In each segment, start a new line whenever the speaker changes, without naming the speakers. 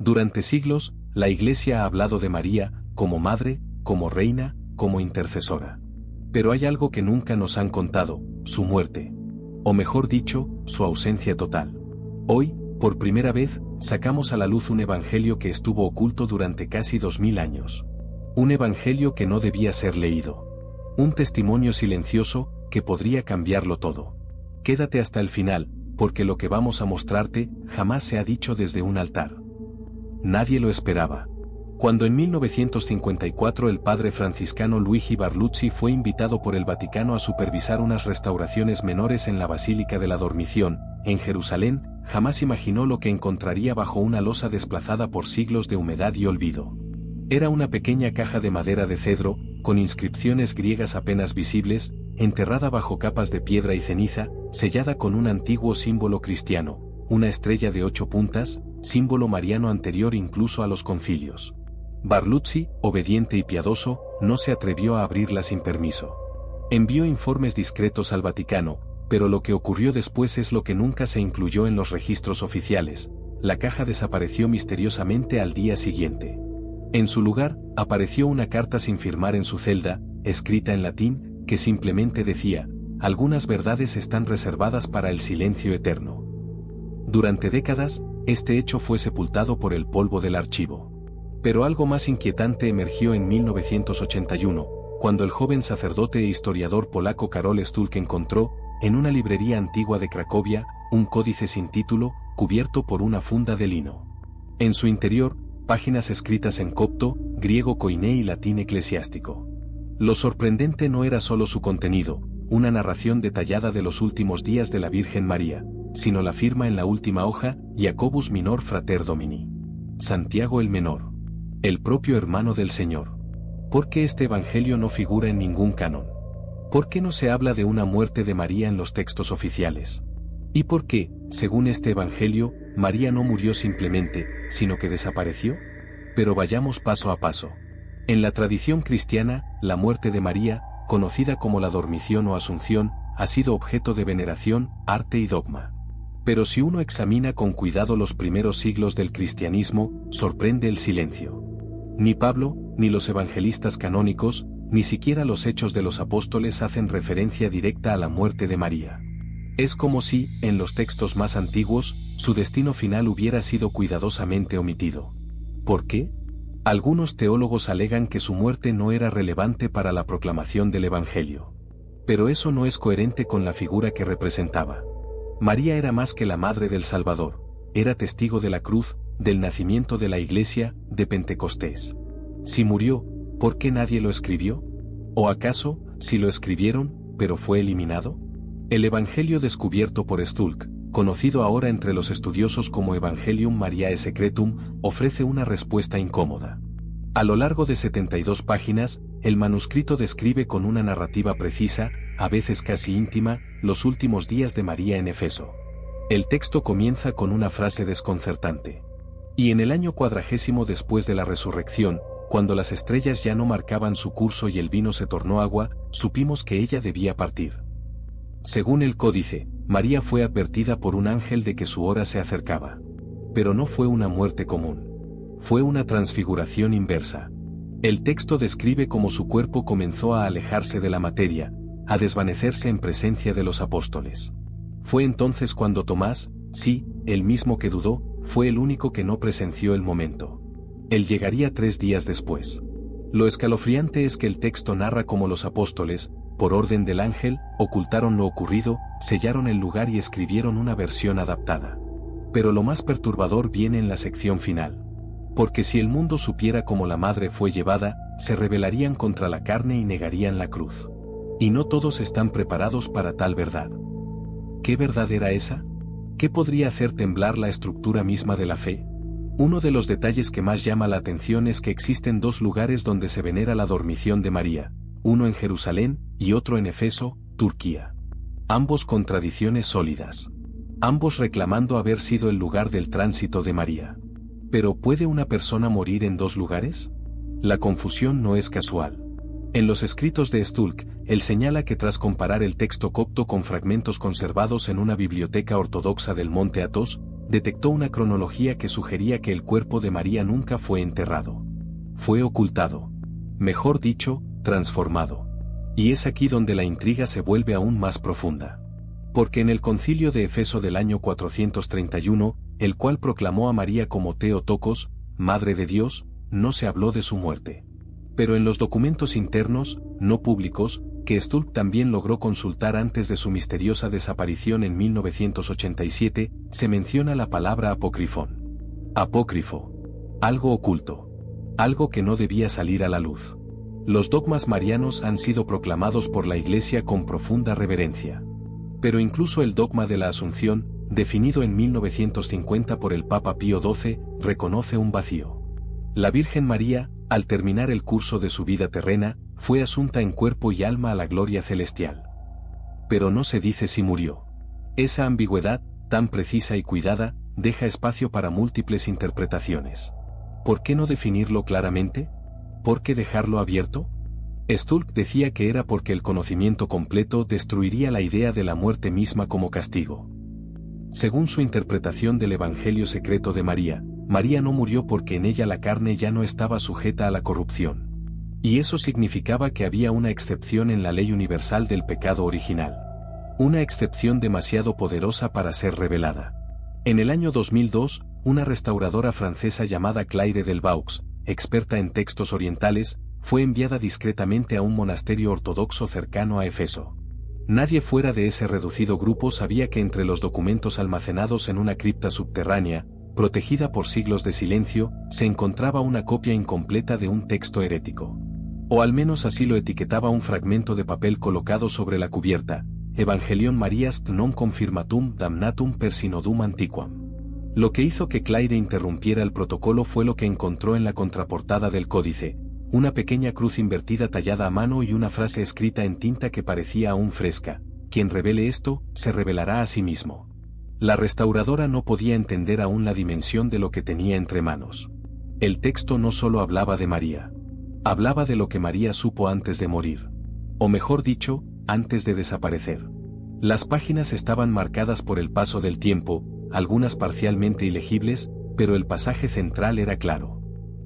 Durante siglos, la Iglesia ha hablado de María, como madre, como reina, como intercesora. Pero hay algo que nunca nos han contado, su muerte. O mejor dicho, su ausencia total. Hoy, por primera vez, sacamos a la luz un evangelio que estuvo oculto durante casi 2000 años. Un evangelio que no debía ser leído. Un testimonio silencioso, que podría cambiarlo todo. Quédate hasta el final, porque lo que vamos a mostrarte, jamás se ha dicho desde un altar. Nadie lo esperaba. Cuando en 1954 el padre franciscano Luigi Barluzzi fue invitado por el Vaticano a supervisar unas restauraciones menores en la Basílica de la Dormición, en Jerusalén, jamás imaginó lo que encontraría bajo una losa desplazada por siglos de humedad y olvido. Era una pequeña caja de madera de cedro, con inscripciones griegas apenas visibles, enterrada bajo capas de piedra y ceniza, sellada con un antiguo símbolo cristiano, una estrella de 8 puntas, símbolo mariano anterior incluso a los concilios. Barluzzi, obediente y piadoso, no se atrevió a abrirla sin permiso. Envió informes discretos al Vaticano, pero lo que ocurrió después es lo que nunca se incluyó en los registros oficiales. La caja desapareció misteriosamente al día siguiente. En su lugar, apareció una carta sin firmar en su celda, escrita en latín, que simplemente decía: algunas verdades están reservadas para el silencio eterno. Durante décadas, este hecho fue sepultado por el polvo del archivo. Pero algo más inquietante emergió en 1981, cuando el joven sacerdote e historiador polaco Karol Stulk encontró, en una librería antigua de Cracovia, un códice sin título, cubierto por una funda de lino. En su interior, páginas escritas en copto, griego koiné y latín eclesiástico. Lo sorprendente no era solo su contenido, una narración detallada de los últimos días de la Virgen María, sino la firma en la última hoja: Jacobus Minor Frater Domini. Santiago el Menor. El propio hermano del Señor. ¿Por qué este evangelio no figura en ningún canon? ¿Por qué no se habla de una muerte de María en los textos oficiales? ¿Y por qué, según este evangelio, María no murió simplemente, sino que desapareció? Pero vayamos paso a paso. En la tradición cristiana, la muerte de María, conocida como la dormición o asunción, ha sido objeto de veneración, arte y dogma. Pero si uno examina con cuidado los primeros siglos del cristianismo, sorprende el silencio. Ni Pablo, ni los evangelistas canónicos, ni siquiera los Hechos de los Apóstoles hacen referencia directa a la muerte de María. Es como si, en los textos más antiguos, su destino final hubiera sido cuidadosamente omitido. ¿Por qué? Algunos teólogos alegan que su muerte no era relevante para la proclamación del Evangelio. Pero eso no es coherente con la figura que representaba. María era más que la madre del Salvador, era testigo de la cruz, del nacimiento de la Iglesia, de Pentecostés. Si murió, ¿por qué nadie lo escribió? ¿O acaso, si lo escribieron, pero fue eliminado? El Evangelio descubierto por Stulk, conocido ahora entre los estudiosos como Evangelium Mariae Secretum, ofrece una respuesta incómoda. A lo largo de 72 páginas, el manuscrito describe con una narrativa precisa, a veces casi íntima, los últimos días de María en Efeso. El texto comienza con una frase desconcertante. Y en el año 40 después de la resurrección, cuando las estrellas ya no marcaban su curso y el vino se tornó agua, supimos que ella debía partir. Según el códice, María fue advertida por un ángel de que su hora se acercaba. Pero no fue una muerte común. Fue una transfiguración inversa. El texto describe cómo su cuerpo comenzó a alejarse de la materia, a desvanecerse en presencia de los apóstoles. Fue entonces cuando Tomás, sí, el mismo que dudó, fue el único que no presenció el momento. Él llegaría 3 días después. Lo escalofriante es que el texto narra cómo los apóstoles, por orden del ángel, ocultaron lo ocurrido, sellaron el lugar y escribieron una versión adaptada. Pero lo más perturbador viene en la sección final. Porque si el mundo supiera cómo la madre fue llevada, se rebelarían contra la carne y negarían la cruz. Y no todos están preparados para tal verdad. ¿Qué verdad era esa? ¿Qué podría hacer temblar la estructura misma de la fe? Uno de los detalles que más llama la atención es que existen 2 lugares donde se venera la dormición de María, uno en Jerusalén y otro en Efeso, Turquía. Ambos con tradiciones sólidas. Ambos reclamando haber sido el lugar del tránsito de María. ¿Pero puede una persona morir en 2 lugares? La confusión no es casual. En los escritos de Stulk, él señala que tras comparar el texto copto con fragmentos conservados en una biblioteca ortodoxa del monte Athos, detectó una cronología que sugería que el cuerpo de María nunca fue enterrado. Fue ocultado. Mejor dicho, transformado. Y es aquí donde la intriga se vuelve aún más profunda. Porque en el concilio de Efeso del año 431, el cual proclamó a María como Theotokos, Madre de Dios, no se habló de su muerte. Pero en los documentos internos, no públicos, que Stulp también logró consultar antes de su misteriosa desaparición en 1987, se menciona la palabra apócrifon. Apócrifo. Algo oculto. Algo que no debía salir a la luz. Los dogmas marianos han sido proclamados por la Iglesia con profunda reverencia. Pero incluso el dogma de la Asunción, definido en 1950 por el Papa Pío XII, reconoce un vacío. La Virgen María, al terminar el curso de su vida terrena, fue asunta en cuerpo y alma a la gloria celestial. Pero no se dice si murió. Esa ambigüedad, tan precisa y cuidada, deja espacio para múltiples interpretaciones. ¿Por qué no definirlo claramente? ¿Por qué dejarlo abierto? Stulp decía que era porque el conocimiento completo destruiría la idea de la muerte misma como castigo. Según su interpretación del Evangelio secreto de María, María no murió porque en ella la carne ya no estaba sujeta a la corrupción. Y eso significaba que había una excepción en la ley universal del pecado original. Una excepción demasiado poderosa para ser revelada. En el año 2002, una restauradora francesa llamada Claire Delvaux, experta en textos orientales, fue enviada discretamente a un monasterio ortodoxo cercano a Efeso. Nadie fuera de ese reducido grupo sabía que entre los documentos almacenados en una cripta subterránea, protegida por siglos de silencio, se encontraba una copia incompleta de un texto herético. O al menos así lo etiquetaba un fragmento de papel colocado sobre la cubierta, Evangelion Mariast non confirmatum damnatum per synodum antiquam. Lo que hizo que Claire interrumpiera el protocolo fue lo que encontró en la contraportada del códice, una pequeña cruz invertida tallada a mano y una frase escrita en tinta que parecía aún fresca: quien revele esto, se revelará a sí mismo. La restauradora no podía entender aún la dimensión de lo que tenía entre manos. El texto no solo hablaba de María. Hablaba de lo que María supo antes de morir. O mejor dicho, antes de desaparecer. Las páginas estaban marcadas por el paso del tiempo, algunas parcialmente ilegibles, pero el pasaje central era claro.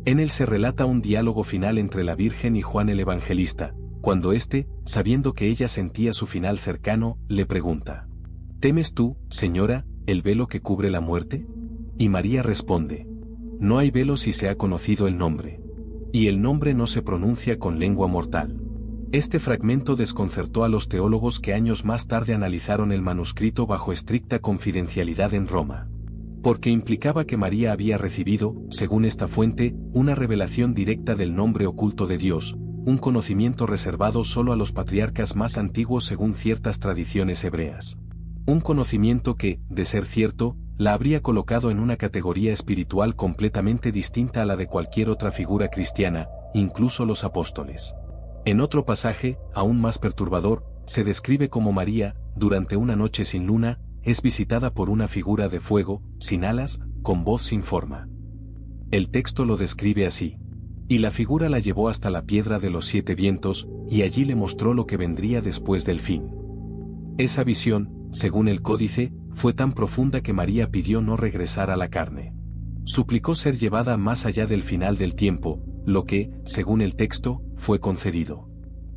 En él se relata un diálogo final entre la Virgen y Juan el Evangelista, cuando éste, sabiendo que ella sentía su final cercano, le pregunta: ¿temes tú, señora, el velo que cubre la muerte? Y María responde: no hay velo si se ha conocido el nombre. Y el nombre no se pronuncia con lengua mortal. Este fragmento desconcertó a los teólogos que años más tarde analizaron el manuscrito bajo estricta confidencialidad en Roma. Porque implicaba que María había recibido, según esta fuente, una revelación directa del nombre oculto de Dios, un conocimiento reservado solo a los patriarcas más antiguos según ciertas tradiciones hebreas. Un conocimiento que, de ser cierto, la habría colocado en una categoría espiritual completamente distinta a la de cualquier otra figura cristiana, incluso los apóstoles. En otro pasaje, aún más perturbador, se describe como María, durante una noche sin luna, es visitada por una figura de fuego, sin alas, con voz sin forma. El texto lo describe así: y la figura la llevó hasta la piedra de los 7 vientos, y allí le mostró lo que vendría después del fin. Esa visión, según el códice, fue tan profunda que María pidió no regresar a la carne. Suplicó ser llevada más allá del final del tiempo, lo que, según el texto, fue concedido.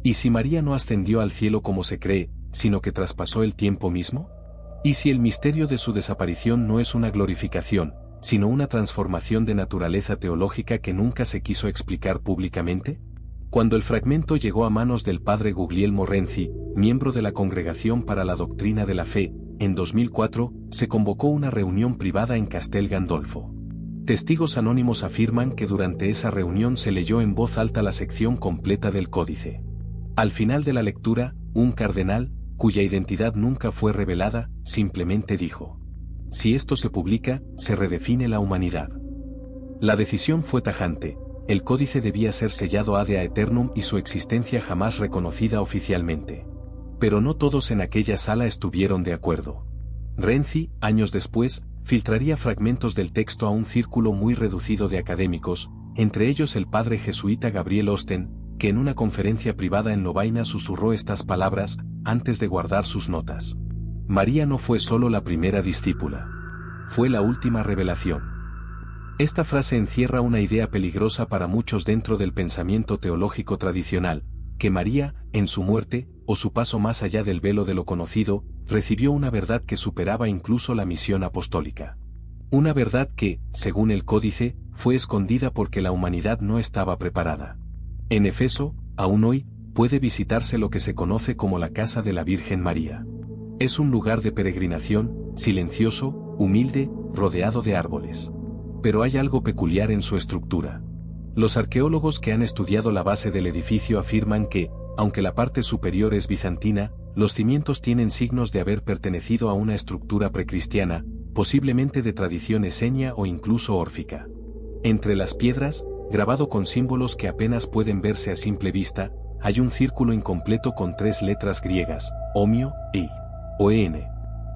¿Y si María no ascendió al cielo como se cree, sino que traspasó el tiempo mismo? ¿Y si el misterio de su desaparición no es una glorificación, sino una transformación de naturaleza teológica que nunca se quiso explicar públicamente? Cuando el fragmento llegó a manos del padre Guglielmo Renzi, miembro de la Congregación para la Doctrina de la Fe, en 2004, se convocó una reunión privada en Castel Gandolfo. Testigos anónimos afirman que durante esa reunión se leyó en voz alta la sección completa del códice. Al final de la lectura, un cardenal, cuya identidad nunca fue revelada, simplemente dijo: si esto se publica, se redefine la humanidad. La decisión fue tajante: el códice debía ser sellado ad aeternum y su existencia jamás reconocida oficialmente. Pero no todos en aquella sala estuvieron de acuerdo. Renzi, años después, filtraría fragmentos del texto a un círculo muy reducido de académicos, entre ellos el padre jesuita Gabriel Osten, que en una conferencia privada en Lovaina susurró estas palabras, antes de guardar sus notas: María no fue solo la primera discípula. fue la última revelación. Esta frase encierra una idea peligrosa para muchos dentro del pensamiento teológico tradicional, que María, en su muerte, o su paso más allá del velo de lo conocido, recibió una verdad que superaba incluso la misión apostólica. Una verdad que, según el códice, fue escondida porque la humanidad no estaba preparada. En Éfeso, aún hoy, puede visitarse lo que se conoce como la casa de la Virgen María. Es un lugar de peregrinación, silencioso, humilde, rodeado de árboles. Pero hay algo peculiar en su estructura. Los arqueólogos que han estudiado la base del edificio afirman que, aunque la parte superior es bizantina, los cimientos tienen signos de haber pertenecido a una estructura precristiana, posiblemente de tradición esenia o incluso órfica. Entre las piedras, grabado con símbolos que apenas pueden verse a simple vista, hay un círculo incompleto con 3 letras griegas, omio, ei, o en.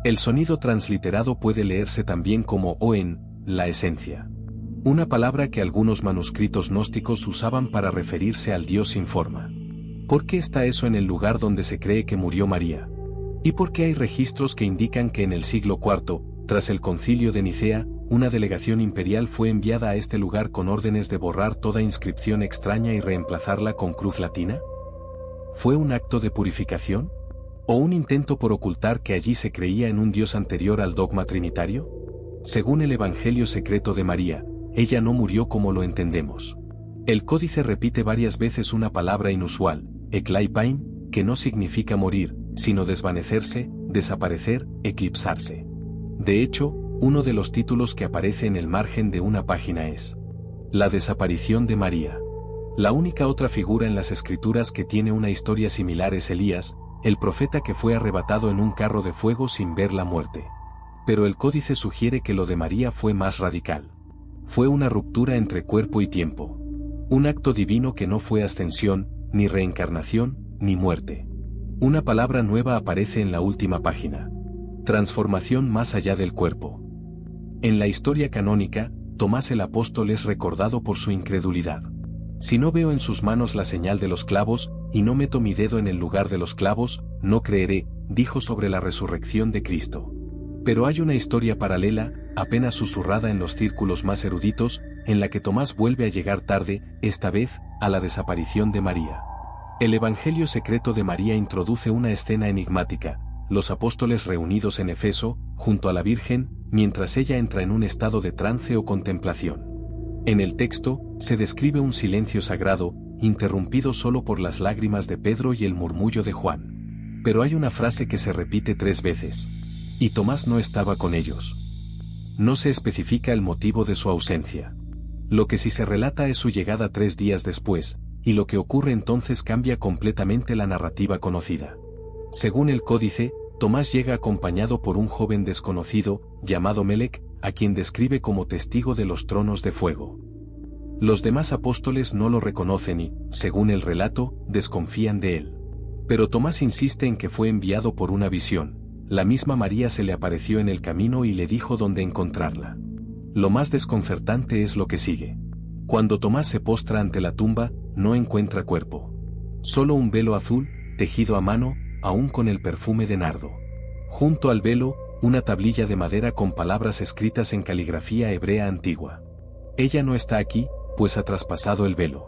El sonido transliterado puede leerse también como oen, la esencia. Una palabra que algunos manuscritos gnósticos usaban para referirse al Dios sin forma. ¿Por qué está eso en el lugar donde se cree que murió María? ¿Y por qué hay registros que indican que en el siglo IV, tras el concilio de Nicea, una delegación imperial fue enviada a este lugar con órdenes de borrar toda inscripción extraña y reemplazarla con cruz latina? ¿Fue un acto de purificación? ¿O un intento por ocultar que allí se creía en un Dios anterior al dogma trinitario? Según el Evangelio secreto de María, ella no murió como lo entendemos. El códice repite varias veces una palabra inusual, eklaipain, que no significa morir, sino desvanecerse, desaparecer, eclipsarse. De hecho, uno de los títulos que aparece en el margen de una página es La desaparición de María. La única otra figura en las escrituras que tiene una historia similar es Elías, el profeta que fue arrebatado en un carro de fuego sin ver la muerte. Pero el códice sugiere que lo de María fue más radical. Fue una ruptura entre cuerpo y tiempo. Un acto divino que no fue ascensión, ni reencarnación, ni muerte. Una palabra nueva aparece en la última página. Transformación más allá del cuerpo. En la historia canónica, Tomás el apóstol es recordado por su incredulidad. Si no veo en sus manos la señal de los clavos, y no meto mi dedo en el lugar de los clavos, no creeré, dijo sobre la resurrección de Cristo. Pero hay una historia paralela, apenas susurrada en los círculos más eruditos, en la que Tomás vuelve a llegar tarde, esta vez, a la desaparición de María. El Evangelio secreto de María introduce una escena enigmática, los apóstoles reunidos en Éfeso, junto a la Virgen, mientras ella entra en un estado de trance o contemplación. En el texto, se describe un silencio sagrado, interrumpido solo por las lágrimas de Pedro y el murmullo de Juan. Pero hay una frase que se repite 3 veces. Y Tomás no estaba con ellos. No se especifica el motivo de su ausencia. Lo que sí se relata es su llegada 3 días después, y lo que ocurre entonces cambia completamente la narrativa conocida. Según el códice, Tomás llega acompañado por un joven desconocido, llamado Melec, a quien describe como testigo de los tronos de fuego. Los demás apóstoles no lo reconocen y, según el relato, desconfían de él. Pero Tomás insiste en que fue enviado por una visión. La misma María se le apareció en el camino y le dijo dónde encontrarla. Lo más desconcertante es lo que sigue. Cuando Tomás se postra ante la tumba, no encuentra cuerpo. Solo un velo azul, tejido a mano, aún con el perfume de nardo. Junto al velo, una tablilla de madera con palabras escritas en caligrafía hebrea antigua. Ella no está aquí, pues ha traspasado el velo.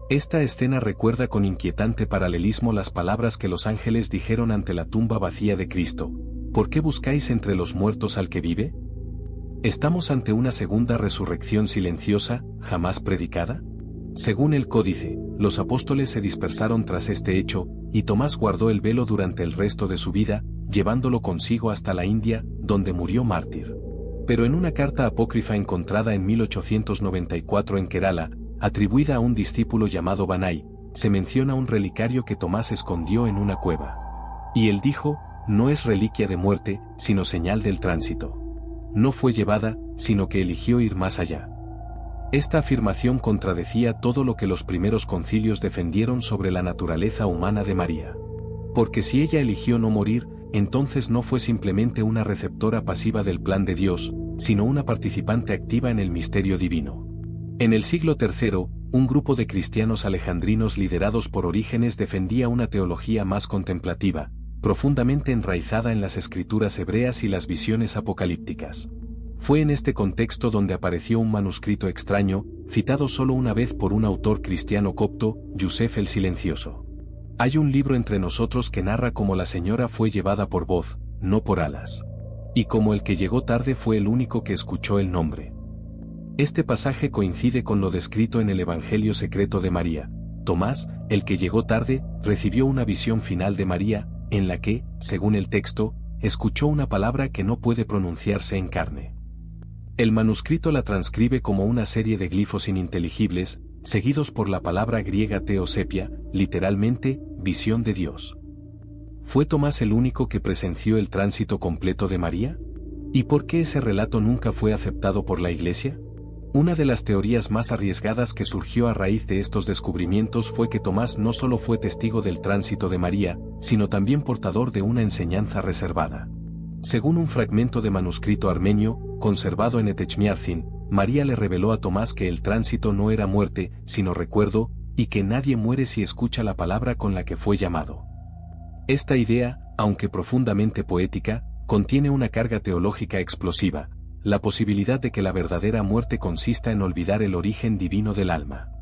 Esta escena recuerda con inquietante paralelismo las palabras que los ángeles dijeron ante la tumba vacía de Cristo. ¿Por qué buscáis entre los muertos al que vive? ¿Estamos ante una segunda resurrección silenciosa, jamás predicada? Según el códice, los apóstoles se dispersaron tras este hecho, y Tomás guardó el velo durante el resto de su vida, llevándolo consigo hasta la India, donde murió mártir. Pero en una carta apócrifa encontrada en 1894 en Kerala, atribuida a un discípulo llamado Banai, se menciona un relicario que Tomás escondió en una cueva. Y él dijo, no es reliquia de muerte, sino señal del tránsito. No fue llevada, sino que eligió ir más allá. Esta afirmación contradecía todo lo que los primeros concilios defendieron sobre la naturaleza humana de María. Porque si ella eligió no morir, entonces no fue simplemente una receptora pasiva del plan de Dios, sino una participante activa en el misterio divino. En el siglo III, un grupo de cristianos alejandrinos liderados por Orígenes defendía una teología más contemplativa, profundamente enraizada en las escrituras hebreas y las visiones apocalípticas. Fue en este contexto donde apareció un manuscrito extraño, citado solo una vez por un autor cristiano copto, Yusef el Silencioso. Hay un libro entre nosotros que narra cómo la señora fue llevada por voz, no por alas. Y como el que llegó tarde fue el único que escuchó el nombre. Este pasaje coincide con lo descrito en el Evangelio secreto de María. Tomás, el que llegó tarde, recibió una visión final de María, en la que, según el texto, escuchó una palabra que no puede pronunciarse en carne. El manuscrito la transcribe como una serie de glifos ininteligibles, seguidos por la palabra griega teosepia, literalmente, visión de Dios. ¿Fue Tomás el único que presenció el tránsito completo de María? ¿Y por qué ese relato nunca fue aceptado por la Iglesia? Una de las teorías más arriesgadas que surgió a raíz de estos descubrimientos fue que Tomás no solo fue testigo del tránsito de María, sino también portador de una enseñanza reservada. Según un fragmento de manuscrito armenio, conservado en Etechmiadzin, María le reveló a Tomás que el tránsito no era muerte, sino recuerdo, y que nadie muere si escucha la palabra con la que fue llamado. Esta idea, aunque profundamente poética, contiene una carga teológica explosiva, la posibilidad de que la verdadera muerte consista en olvidar el origen divino del alma.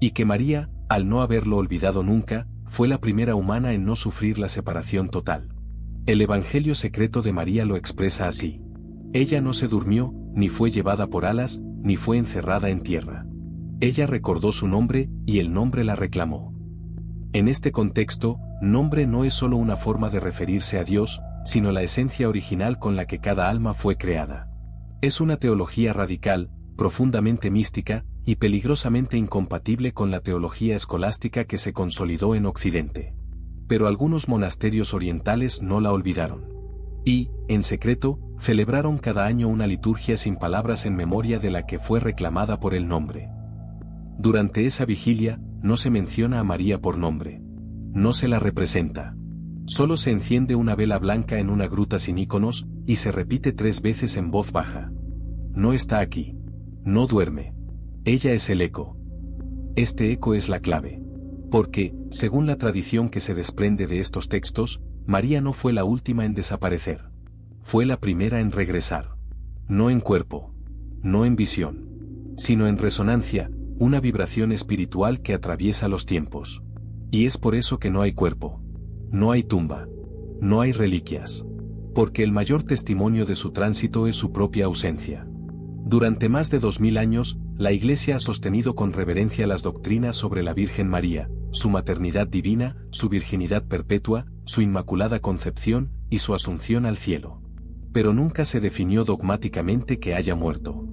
Y que María, al no haberlo olvidado nunca, fue la primera humana en no sufrir la separación total. El Evangelio secreto de María lo expresa así. Ella no se durmió, ni fue llevada por alas, ni fue encerrada en tierra. Ella recordó su nombre, y el nombre la reclamó. En este contexto, nombre no es solo una forma de referirse a Dios, sino la esencia original con la que cada alma fue creada. Es una teología radical, profundamente mística, y peligrosamente incompatible con la teología escolástica que se consolidó en Occidente. Pero algunos monasterios orientales no la olvidaron. Y, en secreto, celebraron cada año una liturgia sin palabras en memoria de la que fue reclamada por el nombre. Durante esa vigilia, no se menciona a María por nombre. No se la representa. Solo se enciende una vela blanca en una gruta sin íconos, y se repite 3 veces en voz baja. No está aquí. No duerme. Ella es el eco. Este eco es la clave. Porque, según la tradición que se desprende de estos textos, María no fue la última en desaparecer. Fue la primera en regresar. No en cuerpo. No en visión. Sino en resonancia, una vibración espiritual que atraviesa los tiempos. Y es por eso que no hay cuerpo. No hay tumba. No hay reliquias. Porque el mayor testimonio de su tránsito es su propia ausencia. Durante más de 2000 años, la Iglesia ha sostenido con reverencia las doctrinas sobre la Virgen María, su maternidad divina, su virginidad perpetua, su inmaculada concepción y su asunción al cielo. Pero nunca se definió dogmáticamente que haya muerto.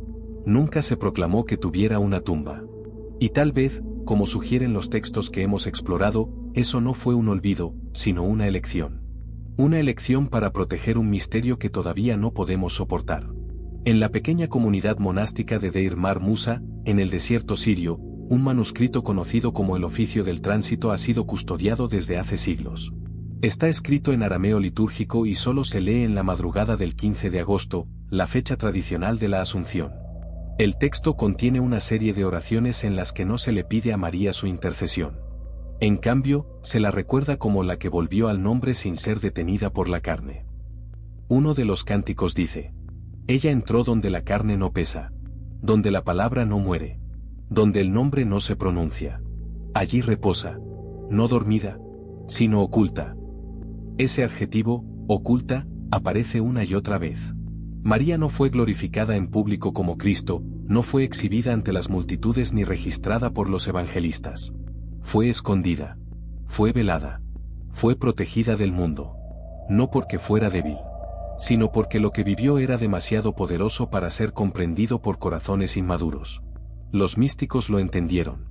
Nunca se proclamó que tuviera una tumba. Y tal vez, como sugieren los textos que hemos explorado, eso no fue un olvido, sino una elección. Una elección para proteger un misterio que todavía no podemos soportar. En la pequeña comunidad monástica de Deir Mar Musa, en el desierto sirio, un manuscrito conocido como el Oficio del Tránsito ha sido custodiado desde hace siglos. Está escrito en arameo litúrgico y solo se lee en la madrugada del 15 de agosto, la fecha tradicional de la Asunción. El texto contiene una serie de oraciones en las que no se le pide a María su intercesión. En cambio, se la recuerda como la que volvió al nombre sin ser detenida por la carne. Uno de los cánticos dice: ella entró donde la carne no pesa, donde la palabra no muere, donde el nombre no se pronuncia. Allí reposa, no dormida, sino oculta. Ese adjetivo, oculta, aparece una y otra vez. María no fue glorificada en público como Cristo, no fue exhibida ante las multitudes ni registrada por los evangelistas. Fue escondida. Fue velada. Fue protegida del mundo. No porque fuera débil, sino porque lo que vivió era demasiado poderoso para ser comprendido por corazones inmaduros. Los místicos lo entendieron.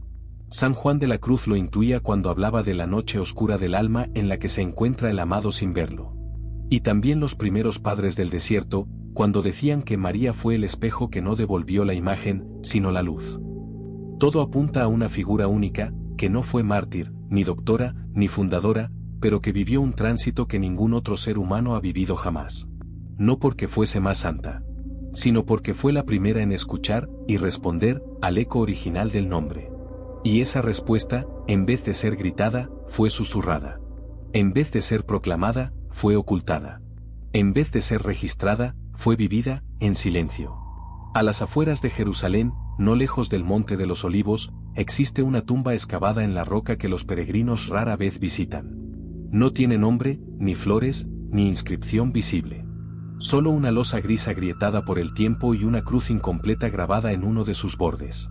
San Juan de la Cruz lo intuía cuando hablaba de la noche oscura del alma en la que se encuentra el amado sin verlo. Y también los primeros padres del desierto, cuando decían que María fue el espejo que no devolvió la imagen, sino la luz. Todo apunta a una figura única, que no fue mártir, ni doctora, ni fundadora, pero que vivió un tránsito que ningún otro ser humano ha vivido jamás. No porque fuese más santa, sino porque fue la primera en escuchar y responder al eco original del nombre. Y esa respuesta, en vez de ser gritada, fue susurrada. En vez de ser proclamada, fue ocultada. En vez de ser registrada, fue vivida en silencio. A las afueras de Jerusalén, no lejos del Monte de los Olivos, existe una tumba excavada en la roca que los peregrinos rara vez visitan. No tiene nombre, ni flores, ni inscripción visible. Solo una losa gris agrietada por el tiempo y una cruz incompleta grabada en uno de sus bordes.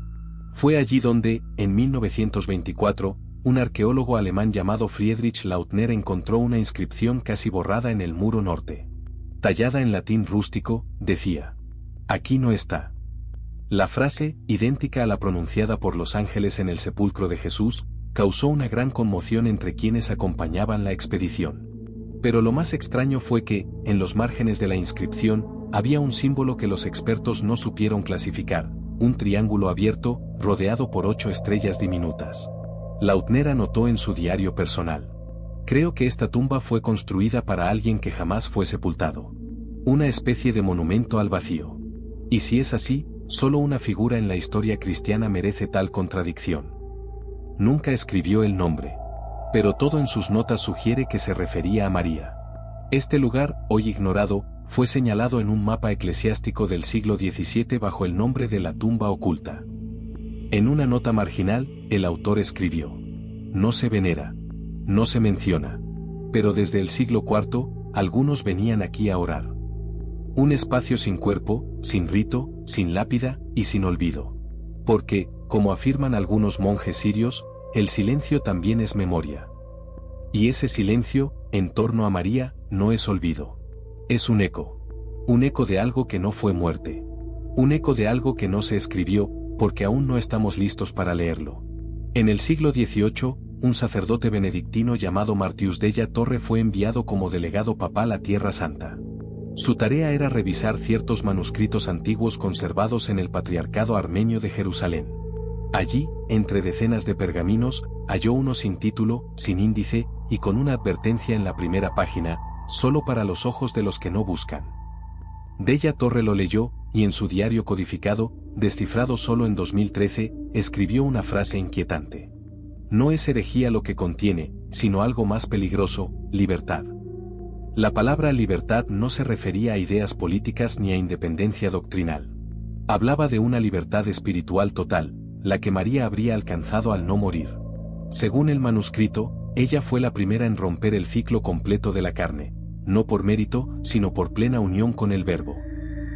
Fue allí donde, en 1924, un arqueólogo alemán llamado Friedrich Lautner encontró una inscripción casi borrada en el muro norte. Tallada en latín rústico, decía: «Aquí no está». La frase, idéntica a la pronunciada por los ángeles en el sepulcro de Jesús, causó una gran conmoción entre quienes acompañaban la expedición. Pero lo más extraño fue que, en los márgenes de la inscripción, había un símbolo que los expertos no supieron clasificar, un triángulo abierto, rodeado por 8 estrellas diminutas. Lautner anotó en su diario personal: «Creo que esta tumba fue construida para alguien que jamás fue sepultado. Una especie de monumento al vacío. Y si es así, solo una figura en la historia cristiana merece tal contradicción». Nunca escribió el nombre. Pero todo en sus notas sugiere que se refería a María. Este lugar, hoy ignorado, fue señalado en un mapa eclesiástico del siglo XVII bajo el nombre de la tumba oculta. En una nota marginal, el autor escribió: «No se venera. No se menciona. Pero desde el siglo IV, algunos venían aquí a orar. Un espacio sin cuerpo, sin rito, sin lápida y sin olvido. Porque, como afirman algunos monjes sirios, el silencio también es memoria. Y ese silencio, en torno a María, no es olvido. Es un eco. Un eco de algo que no fue muerte. Un eco de algo que no se escribió, porque aún no estamos listos para leerlo». En el siglo XVIII, un sacerdote benedictino llamado Martius della Torre fue enviado como delegado papal a Tierra Santa. Su tarea era revisar ciertos manuscritos antiguos conservados en el Patriarcado Armenio de Jerusalén. Allí, entre decenas de pergaminos, halló uno sin título, sin índice, y con una advertencia en la primera página: «Solo para los ojos de los que no buscan». Della Torre lo leyó, y en su diario codificado, descifrado solo en 2013, escribió una frase inquietante: «No es herejía lo que contiene, sino algo más peligroso: libertad». La palabra libertad no se refería a ideas políticas ni a independencia doctrinal. Hablaba de una libertad espiritual total, la que María habría alcanzado al no morir. Según el manuscrito, ella fue la primera en romper el ciclo completo de la carne, no por mérito, sino por plena unión con el Verbo.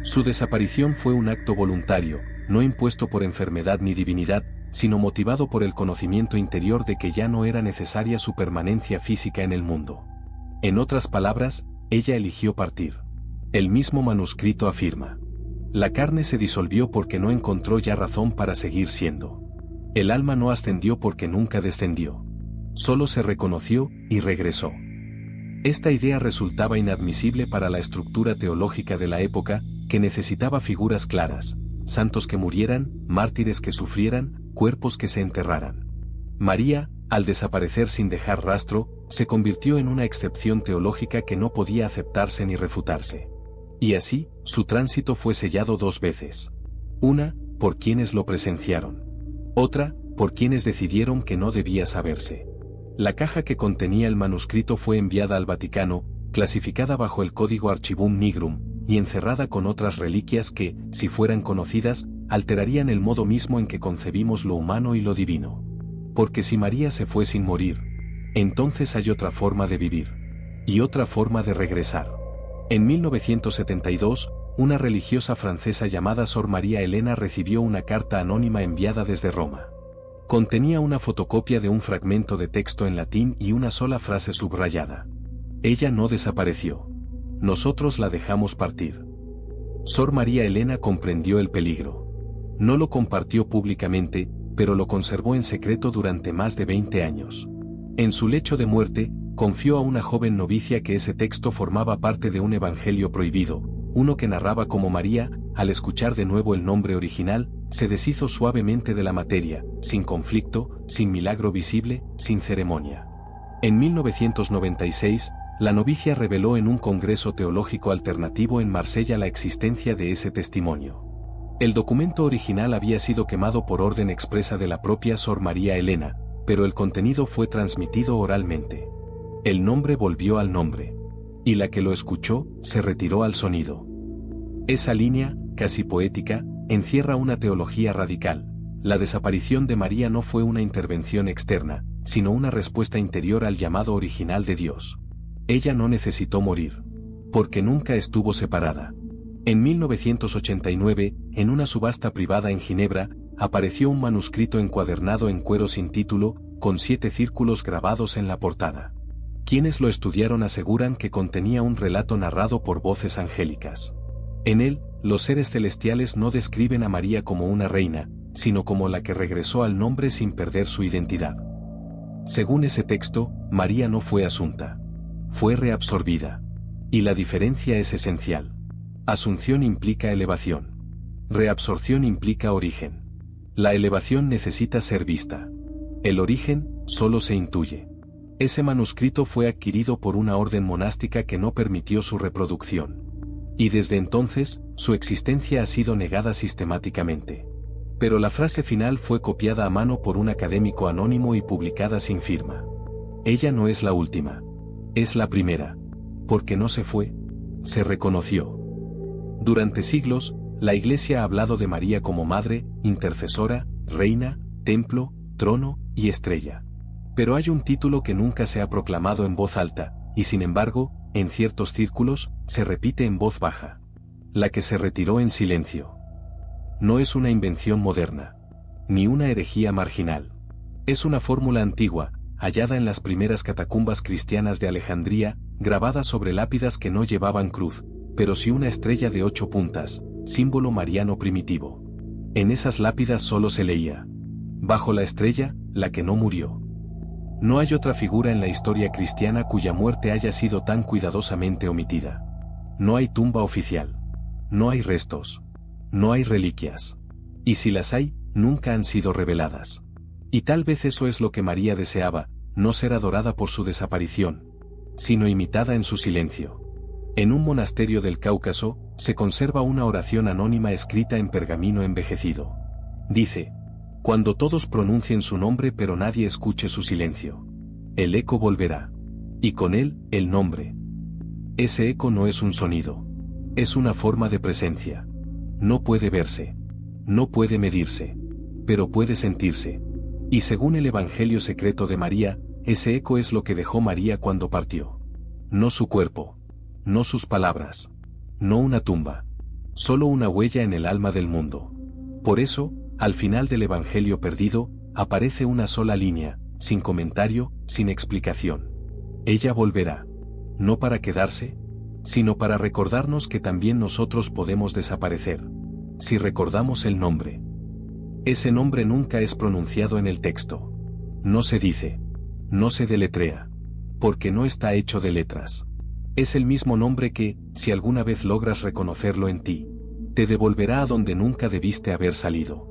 Su desaparición fue un acto voluntario, no impuesto por enfermedad ni divinidad, sino motivado por el conocimiento interior de que ya no era necesaria su permanencia física en el mundo. En otras palabras, ella eligió partir. El mismo manuscrito afirma: «La carne se disolvió porque no encontró ya razón para seguir siendo. El alma no ascendió porque nunca descendió. Solo se reconoció y regresó». Esta idea resultaba inadmisible para la estructura teológica de la época, que necesitaba figuras claras: santos que murieran, mártires que sufrieran, cuerpos que se enterraran. María, al desaparecer sin dejar rastro, se convirtió en una excepción teológica que no podía aceptarse ni refutarse. Y así, su tránsito fue sellado 2 veces. Una, por quienes lo presenciaron. Otra, por quienes decidieron que no debía saberse. La caja que contenía el manuscrito fue enviada al Vaticano, clasificada bajo el código Archivum Nigrum, y encerrada con otras reliquias que, si fueran conocidas, alterarían el modo mismo en que concebimos lo humano y lo divino. Porque si María se fue sin morir, entonces hay otra forma de vivir. Y otra forma de regresar. En 1972, una religiosa francesa llamada Sor María Elena recibió una carta anónima enviada desde Roma. Contenía una fotocopia de un fragmento de texto en latín y una sola frase subrayada: «Ella no desapareció. Nosotros la dejamos partir». Sor María Elena comprendió el peligro. No lo compartió públicamente, pero lo conservó en secreto durante más de 20 años. En su lecho de muerte, confió a una joven novicia que ese texto formaba parte de un evangelio prohibido, uno que narraba cómo María, al escuchar de nuevo el nombre original, se deshizo suavemente de la materia, sin conflicto, sin milagro visible, sin ceremonia. En 1996, la novicia reveló en un congreso teológico alternativo en Marsella la existencia de ese testimonio. El documento original había sido quemado por orden expresa de la propia Sor María Elena, pero el contenido fue transmitido oralmente. El nombre volvió al nombre. Y la que lo escuchó, se retiró al sonido. Esa línea, casi poética, encierra una teología radical. La desaparición de María no fue una intervención externa, sino una respuesta interior al llamado original de Dios. Ella no necesitó morir, porque nunca estuvo separada. En 1989, en una subasta privada en Ginebra, apareció un manuscrito encuadernado en cuero sin título, con 7 círculos grabados en la portada. Quienes lo estudiaron aseguran que contenía un relato narrado por voces angélicas. En él, los seres celestiales no describen a María como una reina, sino como la que regresó al nombre sin perder su identidad. Según ese texto, María no fue asunta. Fue reabsorbida. Y la diferencia es esencial. Asunción implica elevación. Reabsorción implica origen. La elevación necesita ser vista. El origen solo se intuye. Ese manuscrito fue adquirido por una orden monástica que no permitió su reproducción. Y desde entonces, su existencia ha sido negada sistemáticamente. Pero la frase final fue copiada a mano por un académico anónimo y publicada sin firma. Ella no es la última. Es la primera. Porque no se fue. Se reconoció. Durante siglos, la Iglesia ha hablado de María como madre, intercesora, reina, templo, trono y estrella. Pero hay un título que nunca se ha proclamado en voz alta, y sin embargo, en ciertos círculos, se repite en voz baja. La que se retiró en silencio. No es una invención moderna, ni una herejía marginal. Es una fórmula antigua, hallada en las primeras catacumbas cristianas de Alejandría, grabada sobre lápidas que no llevaban cruz, pero sí una estrella de 8 puntas, símbolo mariano primitivo. En esas lápidas solo se leía: bajo la estrella, la que no murió. No hay otra figura en la historia cristiana cuya muerte haya sido tan cuidadosamente omitida. No hay tumba oficial. No hay restos. No hay reliquias. Y si las hay, nunca han sido reveladas. Y tal vez eso es lo que María deseaba, no ser adorada por su desaparición, sino imitada en su silencio. En un monasterio del Cáucaso, se conserva una oración anónima escrita en pergamino envejecido. Dice: cuando todos pronuncien su nombre pero nadie escuche su silencio, el eco volverá. Y con él, el nombre. Ese eco no es un sonido. Es una forma de presencia. No puede verse. No puede medirse. Pero puede sentirse. Y según el Evangelio secreto de María, ese eco es lo que dejó María cuando partió. No su cuerpo. No sus palabras. No una tumba. Solo una huella en el alma del mundo. Por eso, al final del Evangelio perdido, aparece una sola línea, sin comentario, sin explicación. Ella volverá. No para quedarse, sino para recordarnos que también nosotros podemos desaparecer, si recordamos el nombre. Ese nombre nunca es pronunciado en el texto. No se dice. No se deletrea. Porque no está hecho de letras. Es el mismo nombre que, si alguna vez logras reconocerlo en ti, te devolverá a donde nunca debiste haber salido.